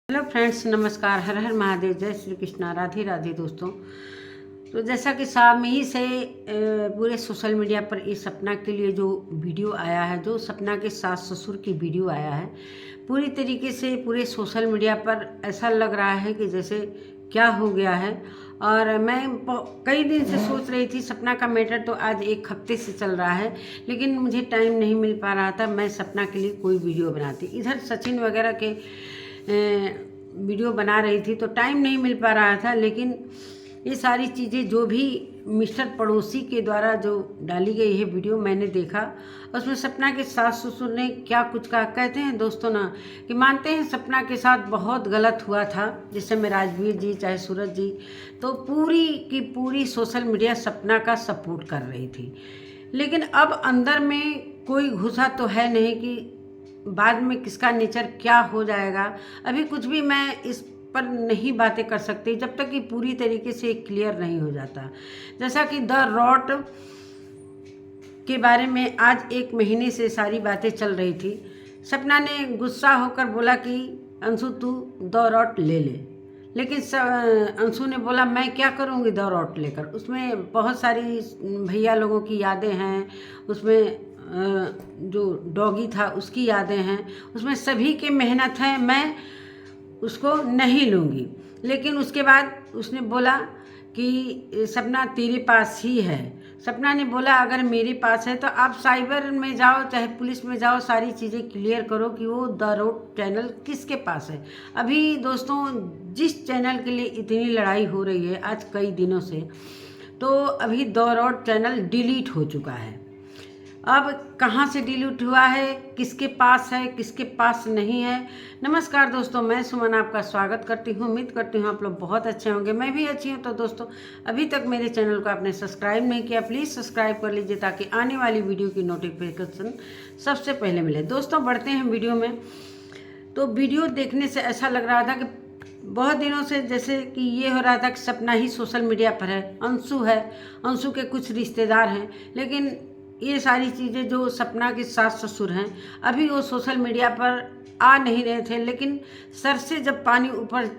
Hello friends, नमस्कार। हर हर महादेव, जय श्री कृष्णा, राधे राधे दोस्तों। तो जैसा कि शाम ही से पूरे सोशल मीडिया पर इस सपना के लिए जो वीडियो आया है, जो सपना के सास ससुर की वीडियो आया है, पूरी तरीके से पूरे सोशल मीडिया पर ऐसा लग रहा है कि जैसे क्या हो गया है। और मैं कई दिन से सोच रही थी, सपना का मैटर तो आज एक हफ्ते से चल रहा है, लेकिन मुझे टाइम नहीं मिल पा रहा था मैं सपना के लिए कोई वीडियो बनाती। इधर सचिन वगैरह के वीडियो बना रही थी तो टाइम नहीं मिल पा रहा था। लेकिन ये सारी चीज़ें जो भी मिस्टर पड़ोसी के द्वारा जो डाली गई है वीडियो, मैंने देखा। उसमें सपना के सास ससुर ने क्या कुछ कहा। कहते हैं दोस्तों ना कि मानते हैं सपना के साथ बहुत गलत हुआ था, जिस समय राजवीर जी चाहे सूरज जी, तो पूरी की पूरी सोशल मीडिया सपना का सपोर्ट कर रही थी। लेकिन अब अंदर में कोई घुसा तो है नहीं कि बाद में किसका नेचर क्या हो जाएगा। अभी कुछ भी मैं इस पर नहीं बातें कर सकती जब तक कि पूरी तरीके से क्लियर नहीं हो जाता। जैसा कि द रॉट के बारे में आज एक महीने से सारी बातें चल रही थी। सपना ने गुस्सा होकर बोला कि अंशु तू द रॉट ले ले, लेकिन अंशु ने बोला मैं क्या करूँगी द रॉट लेकर। उसमें बहुत सारी भैया लोगों की यादें हैं, उसमें जो डॉगी था उसकी यादें हैं, उसमें सभी की मेहनत है, मैं उसको नहीं लूँगी। लेकिन उसके बाद उसने बोला कि सपना तेरे पास ही है। सपना ने बोला अगर मेरे पास है तो आप साइबर में जाओ चाहे पुलिस में जाओ, सारी चीज़ें क्लियर करो कि वो द रोड चैनल किसके पास है। अभी दोस्तों जिस चैनल के लिए इतनी लड़ाई हो रही है आज कई दिनों से, तो अभी द रोड चैनल डिलीट हो चुका है। अब कहाँ से डिलीट हुआ है, किसके पास है, किसके पास नहीं है। नमस्कार दोस्तों, मैं सुमन आपका स्वागत करती हूँ। उम्मीद करती हूँ आप लोग बहुत अच्छे होंगे, मैं भी अच्छी हूँ। तो दोस्तों अभी तक मेरे चैनल को आपने सब्सक्राइब नहीं किया, प्लीज़ सब्सक्राइब कर लीजिए ताकि आने वाली वीडियो की नोटिफिकेशन सबसे पहले मिले। दोस्तों बढ़ते हैं वीडियो में। तो वीडियो देखने से ऐसा लग रहा था कि बहुत दिनों से जैसे कि ये हो रहा था कि सपना ही सोशल मीडिया पर है, अंशु है, अंशु के कुछ रिश्तेदार हैं। लेकिन ये सारी चीज़ें जो सपना के सास ससुर हैं अभी वो सोशल मीडिया पर आ नहीं रहे थे। लेकिन सर से जब पानी ऊपर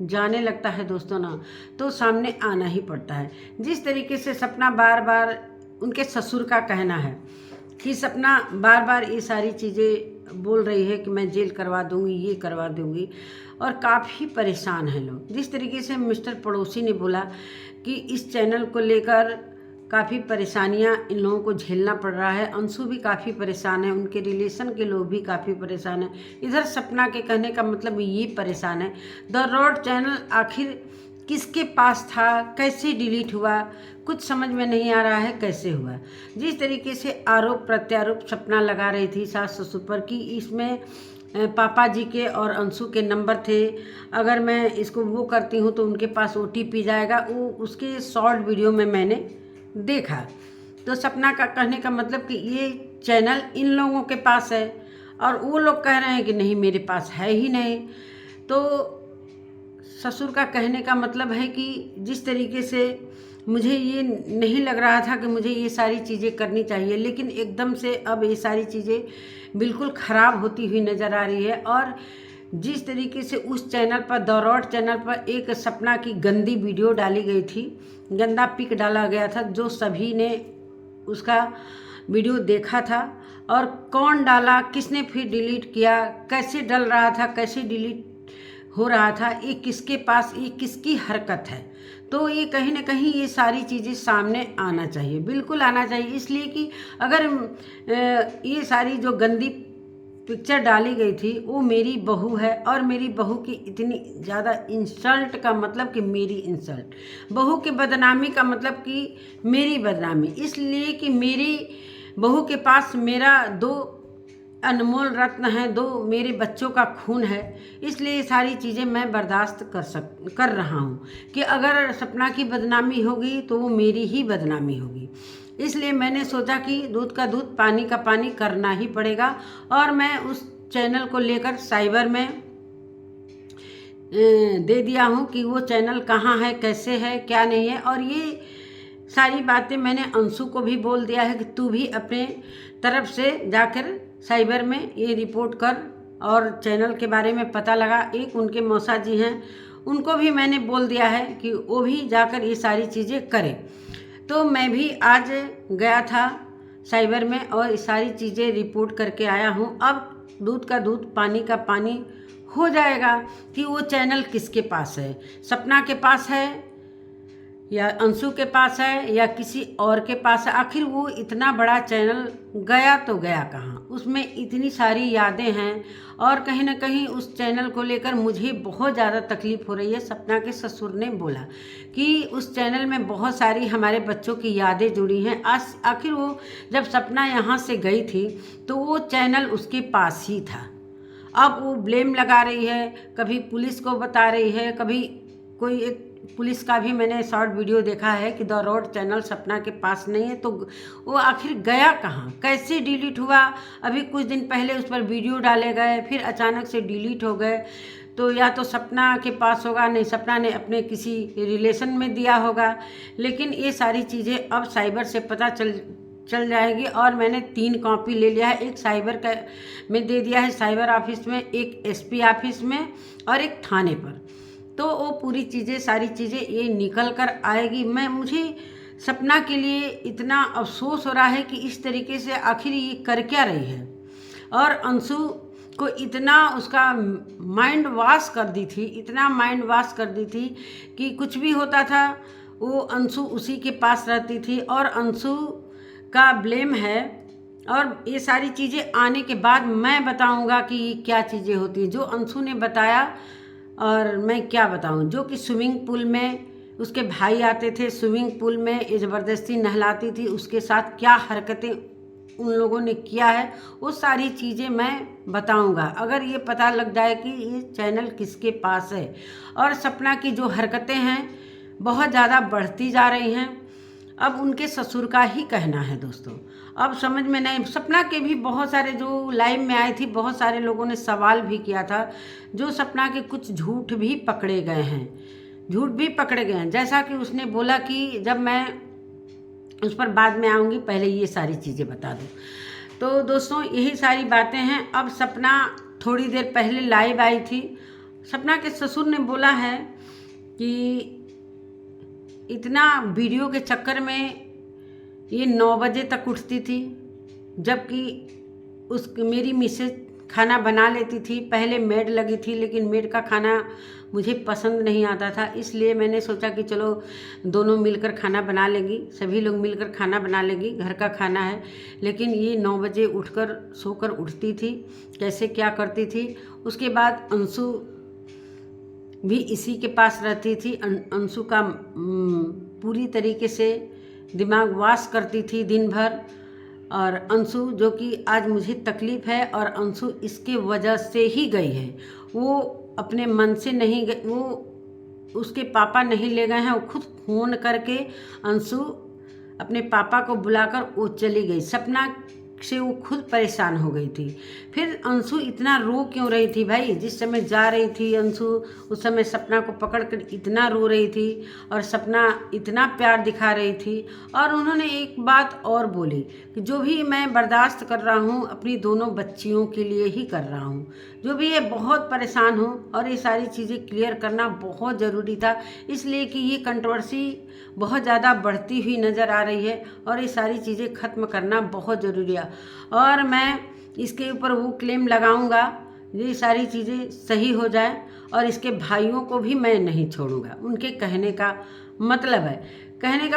जाने लगता है दोस्तों ना, तो सामने आना ही पड़ता है। जिस तरीके से सपना बार बार, उनके ससुर का कहना है कि सपना बार बार ये सारी चीज़ें बोल रही है कि मैं जेल करवा दूंगी, ये करवा दूंगी, और काफ़ी परेशान हैं लोग। जिस तरीके से मिस्टर पड़ोसी ने बोला कि इस चैनल को लेकर काफ़ी परेशानियां इन लोगों को झेलना पड़ रहा है। अंशु भी काफ़ी परेशान है, उनके रिलेशन के लोग भी काफ़ी परेशान हैं। इधर सपना के कहने का मतलब ये परेशान है। द रॉड चैनल आखिर किसके पास था, कैसे डिलीट हुआ, कुछ समझ में नहीं आ रहा है कैसे हुआ। जिस तरीके से आरोप प्रत्यारोप सपना लगा रही थी सास ससुर पर कि इसमें पापा जी के और अंशु के नंबर थे, अगर मैं इसको वो करती हूँ तो उनके पास OTP जाएगा, वो उसके शॉर्ट वीडियो में मैंने देखा। तो सपना का कहने का मतलब कि ये चैनल इन लोगों के पास है और वो लोग कह रहे हैं कि नहीं मेरे पास है ही नहीं। तो ससुर का कहने का मतलब है कि जिस तरीके से मुझे ये नहीं लग रहा था कि मुझे ये सारी चीज़ें करनी चाहिए, लेकिन एकदम से अब ये सारी चीज़ें बिल्कुल ख़राब होती हुई नज़र आ रही है। और जिस तरीके से उस चैनल पर, द रॉड चैनल पर, एक सपना की गंदी वीडियो डाली गई थी, गंदा पिक डाला गया था, जो सभी ने उसका वीडियो देखा था। और कौन डाला, किसने फिर डिलीट किया, कैसे डल रहा था, कैसे डिलीट हो रहा था, ये किसके पास, ये किसकी हरकत है। तो ये कहीं ना कहीं ये सारी चीज़ें सामने आना चाहिए, बिल्कुल आना चाहिए। इसलिए कि अगर ये सारी जो गंदी पिक्चर डाली गई थी वो मेरी बहू है, और मेरी बहू की इतनी ज़्यादा इंसल्ट का मतलब कि मेरी इंसल्ट, बहू की बदनामी का मतलब कि मेरी बदनामी, इसलिए कि मेरी बहू के पास मेरा 2 अनमोल रत्न हैं, 2 मेरे बच्चों का खून है। इसलिए ये सारी चीज़ें मैं बर्दाश्त कर रहा हूँ कि अगर सपना की बदनामी होगी तो वो मेरी ही बदनामी होगी। इसलिए मैंने सोचा कि दूध का दूध पानी का पानी करना ही पड़ेगा, और मैं उस चैनल को लेकर साइबर में दे दिया हूँ कि वो चैनल कहाँ है, कैसे है, क्या नहीं है। और ये सारी बातें मैंने अंशु को भी बोल दिया है कि तू भी अपने तरफ से जाकर साइबर में ये रिपोर्ट कर और चैनल के बारे में पता लगा। एक उनके मौसा जी हैं, उनको भी मैंने बोल दिया है कि वो भी जाकर ये सारी चीज़ें करें। तो मैं भी आज गया था साइबर में और ये सारी चीज़ें रिपोर्ट करके आया हूँ। अब दूध का दूध पानी का पानी हो जाएगा कि वो चैनल किसके पास है, सपना के पास है या अंशु के पास है या किसी और के पास है। आखिर वो इतना बड़ा चैनल गया तो गया कहाँ, उसमें इतनी सारी यादें हैं और कहीं ना कहीं उस चैनल को लेकर मुझे बहुत ज़्यादा तकलीफ़ हो रही है। सपना के ससुर ने बोला कि उस चैनल में बहुत सारी हमारे बच्चों की यादें जुड़ी हैं। आखिर वो जब सपना यहाँ से गई थी तो वो चैनल उसके पास ही था। अब वो ब्लेम लगा रही है, कभी पुलिस को बता रही है, कभी कोई एक पुलिस का भी मैंने शॉर्ट वीडियो देखा है कि द रोड चैनल सपना के पास नहीं है। तो वो आखिर गया कहाँ, कैसे डिलीट हुआ? अभी कुछ दिन पहले उस पर वीडियो डाले गए, फिर अचानक से डिलीट हो गए। तो या तो सपना के पास होगा, नहीं सपना ने अपने किसी रिलेशन में दिया होगा। लेकिन ये सारी चीज़ें अब साइबर से पता चल जाएगी। और मैंने 3 कॉपी ले लिया है, एक साइबर का में दे दिया है साइबर ऑफिस में, एक एसपी ऑफिस में और एक थाने पर। तो वो पूरी चीज़ें सारी चीज़ें ये निकल कर आएगी। मुझे सपना के लिए इतना अफसोस हो रहा है कि इस तरीके से आखिर ये कर क्या रही है। और अंशु को इतना उसका माइंड वॉश कर दी थी, इतना माइंड वॉश कर दी थी कि कुछ भी होता था वो अंशु उसी के पास रहती थी और अंशु का ब्लेम है। और ये सारी चीज़ें आने के बाद मैं बताऊंगा कि ये क्या चीज़ें होती हैं जो अंशु ने बताया। और मैं क्या बताऊं, जो कि स्विमिंग पूल में उसके भाई आते थे, स्विमिंग पूल में ये ज़बरदस्ती नहलाती थी, उसके साथ क्या हरकतें उन लोगों ने किया है वो सारी चीज़ें मैं बताऊंगा। अगर ये पता लग जाए कि ये चैनल किसके पास है। और सपना की जो हरकतें हैं बहुत ज़्यादा बढ़ती जा रही हैं, अब उनके ससुर का ही कहना है दोस्तों। अब समझ में नहीं, सपना के भी बहुत सारे जो लाइव में आए थी, बहुत सारे लोगों ने सवाल भी किया था, जो सपना के कुछ झूठ भी पकड़े गए हैं, जैसा कि उसने बोला कि जब मैं उस पर बाद में आऊँगी, पहले ये सारी चीज़ें बता दूँ। तो दोस्तों यही सारी बातें हैं। अब सपना थोड़ी देर पहले लाइव आई थी, सपना के ससुर ने बोला है कि इतना वीडियो के चक्कर में ये 9 बजे तक उठती थी, जबकि मेरी मिसेज खाना बना लेती थी। पहले मेड लगी थी, लेकिन मेड का खाना मुझे पसंद नहीं आता था, इसलिए मैंने सोचा कि चलो दोनों मिलकर खाना बना लेंगी, सभी लोग मिलकर खाना बना लेंगी, घर का खाना है। लेकिन ये 9 बजे उठकर सोकर उठती थी, कैसे क्या करती थी। उसके बाद अंशु भी इसी के पास रहती थी। अंशु का पूरी तरीके से दिमाग वॉश करती थी दिन भर। और अंशु, जो कि आज मुझे तकलीफ़ है, और अंशु इसके वजह से ही गई है, वो अपने मन से नहीं गई, वो उसके पापा नहीं ले गए हैं। वो खुद फ़ोन करके अंशु अपने पापा को बुलाकर वो चली गई। सपना से वो खुद परेशान हो गई थी। फिर अंशु इतना रो क्यों रही थी भाई? जिस समय जा रही थी अंशु, उस समय सपना को पकड़कर इतना रो रही थी और सपना इतना प्यार दिखा रही थी। और उन्होंने एक बात और बोली कि जो भी मैं बर्दाश्त कर रहा हूँ अपनी दोनों बच्चियों के लिए ही कर रहा हूँ, जो भी ये बहुत परेशान हूँ। और ये सारी चीज़ें क्लियर करना बहुत ज़रूरी था, इसलिए कि ये कंट्रोवर्सी बहुत ज़्यादा बढ़ती हुई नज़र आ रही है और ये सारी चीज़ें ख़त्म करना बहुत ज़रूरी है। और मैं इसके ऊपर वो क्लेम लगाऊंगा ये सारी चीज़ें सही हो जाए। और इसके भाइयों को भी मैं नहीं छोड़ूंगा। उनके कहने का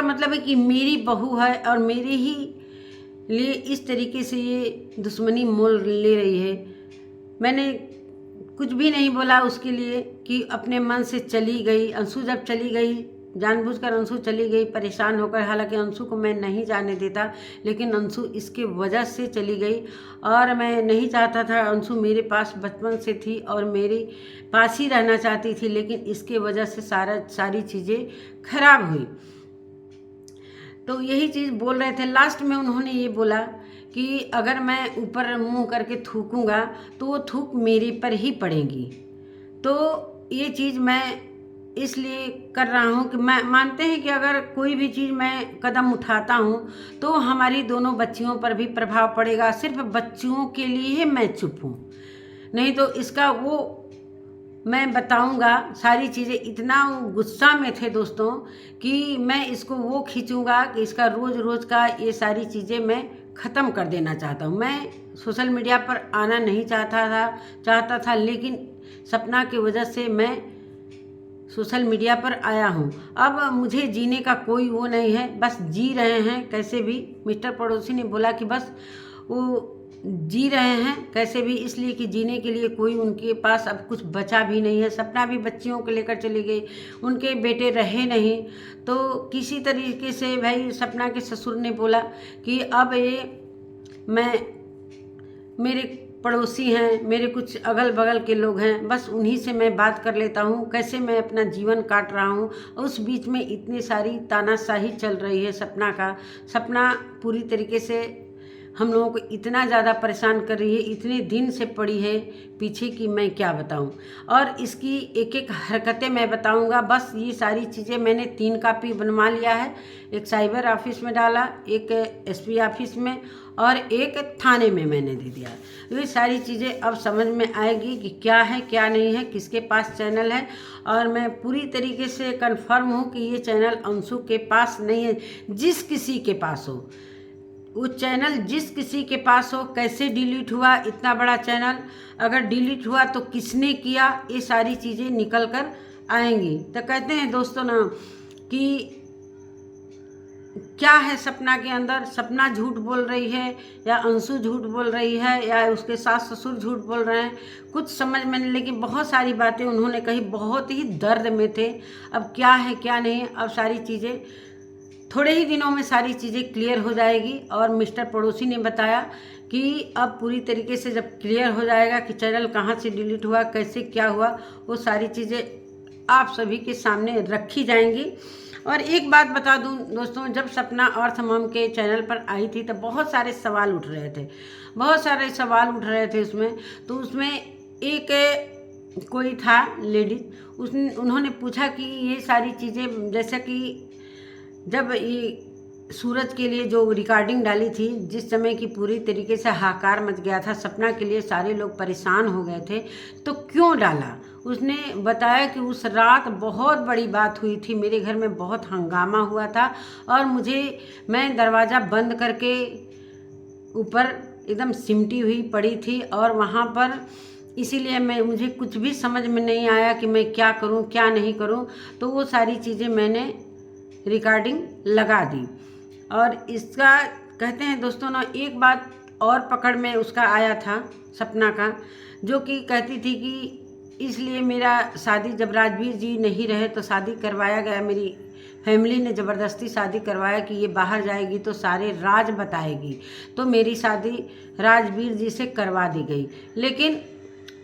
मतलब है कि मेरी बहू है और मेरे ही लिए इस तरीके से ये दुश्मनी मोल ले रही है। मैंने कुछ भी नहीं बोला उसके लिए कि अपने मन से चली गई। अंशु जब चली गई, जानबूझकर अंशु चली गई परेशान होकर, हालांकि अंशु को मैं नहीं जाने देता, लेकिन अंशु इसके वजह से चली गई। और मैं नहीं चाहता था, अंशु मेरे पास बचपन से थी और मेरे पास ही रहना चाहती थी, लेकिन इसके वजह से सारी चीज़ें खराब हुई। तो यही चीज़ बोल रहे थे। लास्ट में उन्होंने ये बोला कि अगर मैं ऊपर मुंह करके थूकूंगा तो वो थूक मेरे पर ही पड़ेगी। तो ये चीज़ मैं इसलिए कर रहा हूँ कि मैं मानते हैं कि अगर कोई भी चीज़ मैं कदम उठाता हूँ तो हमारी दोनों बच्चियों पर भी प्रभाव पड़ेगा। सिर्फ बच्चियों के लिए मैं चुप हूँ, नहीं तो इसका वो मैं बताऊंगा सारी चीज़ें। इतना गुस्सा में थे दोस्तों कि मैं इसको वो खींचूंगा कि इसका रोज़ रोज़ का ये सारी चीज़ें मैं ख़त्म कर देना चाहता हूँ। मैं सोशल मीडिया पर आना नहीं चाहता था, लेकिन सपना की वजह से मैं सोशल मीडिया पर आया हूँ। अब मुझे जीने का कोई वो नहीं है, बस जी रहे हैं कैसे भी। मिस्टर पड़ोसी ने बोला कि बस वो जी रहे हैं कैसे भी, इसलिए कि जीने के लिए कोई उनके पास अब कुछ बचा भी नहीं है। सपना भी बच्चियों को लेकर चली गई, उनके बेटे रहे नहीं। तो किसी तरीके से भाई सपना के ससुर ने बोला कि अब ये मेरे पड़ोसी हैं, मेरे कुछ अगल बगल के लोग हैं, बस उन्हीं से मैं बात कर लेता हूँ कैसे मैं अपना जीवन काट रहा हूँ। उस बीच में इतनी सारी तानाशाही चल रही है सपना पूरी तरीके से हम लोगों को इतना ज़्यादा परेशान कर रही है, इतने दिन से पड़ी है पीछे कि मैं क्या बताऊं। और इसकी एक एक हरकतें मैं बताऊंगा। बस ये सारी चीज़ें मैंने 3 कॉपी बनवा लिया है, एक साइबर ऑफिस में डाला, एक एसपी ऑफिस में और एक थाने में मैंने दे दिया। ये सारी चीज़ें अब समझ में आएगी कि क्या है क्या नहीं है, किसके पास चैनल है। और मैं पूरी तरीके से कन्फर्म हूँ कि ये चैनल अंशु के पास नहीं है। जिस किसी के पास हो वो चैनल, जिस किसी के पास हो, कैसे डिलीट हुआ इतना बड़ा चैनल, अगर डिलीट हुआ तो किसने किया, ये सारी चीज़ें निकल कर आएंगी। तो कहते हैं दोस्तों ना कि क्या है सपना के अंदर, सपना झूठ बोल रही है या अंशु झूठ बोल रही है या उसके सास ससुर झूठ बोल रहे हैं, कुछ समझ में नहीं। लेकिन बहुत सारी बातें उन्होंने कही, बहुत ही दर्द में थे। अब क्या है क्या नहीं, अब सारी चीज़ें थोड़े ही दिनों में सारी चीज़ें क्लियर हो जाएगी। और मिस्टर पड़ोसी ने बताया कि अब पूरी तरीके से जब क्लियर हो जाएगा कि चैनल कहाँ से डिलीट हुआ, कैसे क्या हुआ, वो सारी चीज़ें आप सभी के सामने रखी जाएंगी। और एक बात बता दूं दोस्तों, जब सपना अर्थ मॉम के चैनल पर आई थी तो बहुत सारे सवाल उठ रहे थे उसमें। तो उसमें एक कोई था लेडीज, उन्होंने पूछा कि ये सारी चीज़ें, जैसे कि जब ये सूरज के लिए जो रिकॉर्डिंग डाली थी, जिस समय की पूरी तरीके से हाहाकार मच गया था, सपना के लिए सारे लोग परेशान हो गए थे, तो क्यों डाला। उसने बताया कि उस रात बहुत बड़ी बात हुई थी, मेरे घर में बहुत हंगामा हुआ था और मैं दरवाज़ा बंद करके ऊपर एकदम सिमटी हुई पड़ी थी और वहाँ पर, इसीलिए मुझे कुछ भी समझ में नहीं आया कि मैं क्या करूँ क्या नहीं करूँ। तो वो सारी चीज़ें मैंने रिकॉर्डिंग लगा दी। और इसका कहते हैं दोस्तों ना, एक बात और पकड़ में उसका आया था सपना का, जो कि कहती थी कि इसलिए मेरा शादी, जब राजवीर जी नहीं रहे तो शादी करवाया गया, मेरी फैमिली ने ज़बरदस्ती शादी करवाया कि ये बाहर जाएगी तो सारे राज बताएगी, तो मेरी शादी राजवीर जी से करवा दी गई। लेकिन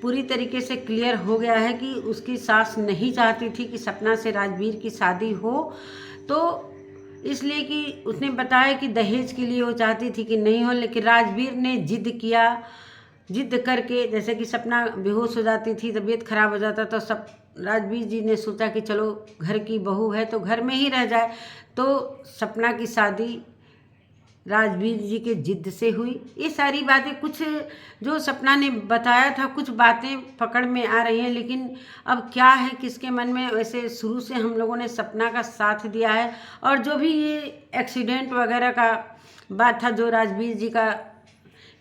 पूरी तरीके से क्लियर हो गया है कि उसकी सास नहीं चाहती थी कि सपना से राजवीर की शादी हो, तो इसलिए कि उसने बताया कि दहेज के लिए वो चाहती थी कि नहीं हो। लेकिन राजवीर ने जिद करके, जैसे कि सपना बेहोश हो जाती थी, तबीयत खराब हो जाता, तो सब राजवीर जी ने सोचा कि चलो घर की बहू है तो घर में ही रह जाए। तो सपना की शादी राजवीर जी के जिद से हुई। ये सारी बातें, कुछ जो सपना ने बताया था, कुछ बातें पकड़ में आ रही हैं। लेकिन अब क्या है किसके मन में, वैसे शुरू से हम लोगों ने सपना का साथ दिया है। और जो भी ये एक्सीडेंट वगैरह का बात था, जो राजवीर जी का,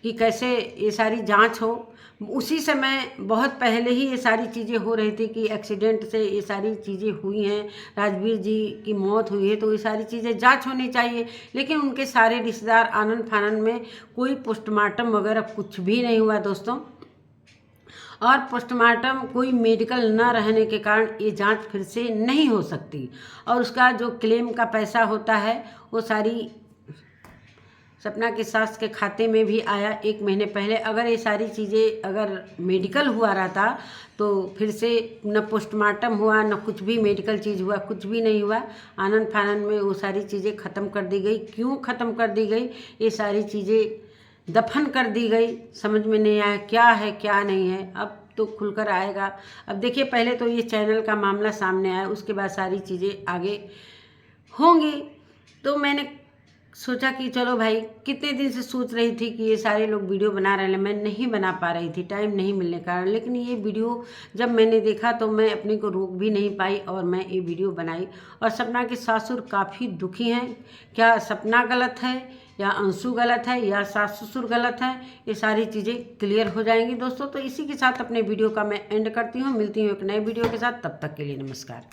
कि कैसे ये सारी जांच हो, उसी समय बहुत पहले ही ये सारी चीज़ें हो रही थी कि एक्सीडेंट से ये सारी चीज़ें हुई हैं, राजवीर जी की मौत हुई है, तो ये सारी चीज़ें जांच होनी चाहिए। लेकिन उनके सारे रिश्तेदार आनन फानन में कोई पोस्टमार्टम वगैरह कुछ भी नहीं हुआ दोस्तों। और पोस्टमार्टम कोई मेडिकल न रहने के कारण ये जांच फिर से नहीं हो सकती। और उसका जो क्लेम का पैसा होता है वो सारी सपना के सास के खाते में भी आया 1 महीने पहले। अगर ये सारी चीज़ें, अगर मेडिकल हुआ रहता तो फिर से न पोस्टमार्टम हुआ, न कुछ भी मेडिकल चीज़ हुआ, कुछ भी नहीं हुआ। आनन फानन में वो सारी चीज़ें ख़त्म कर दी गई। क्यों ख़त्म कर दी गई, ये सारी चीज़ें दफन कर दी गई, समझ में नहीं आया क्या है क्या नहीं है। अब तो खुलकर आएगा। अब देखिए, पहले तो ये चैनल का मामला सामने आया, उसके बाद सारी चीज़ें आगे होंगी। तो मैंने सोचा कि चलो भाई, कितने दिन से सोच रही थी कि ये सारे लोग वीडियो बना रहे हैं, मैं नहीं बना पा रही थी, टाइम नहीं मिलने के कारण। लेकिन ये वीडियो जब मैंने देखा तो मैं अपने को रोक भी नहीं पाई और मैं ये वीडियो बनाई। और सपना के सासुर काफ़ी दुखी हैं। क्या सपना गलत है या अंशु गलत है या सास ससुर गलत है, ये सारी चीज़ें क्लियर हो जाएंगी दोस्तों। तो इसी के साथ अपने वीडियो का मैं एंड करती हूँ। मिलती हूँ एक नए वीडियो के साथ, तब तक के लिए नमस्कार।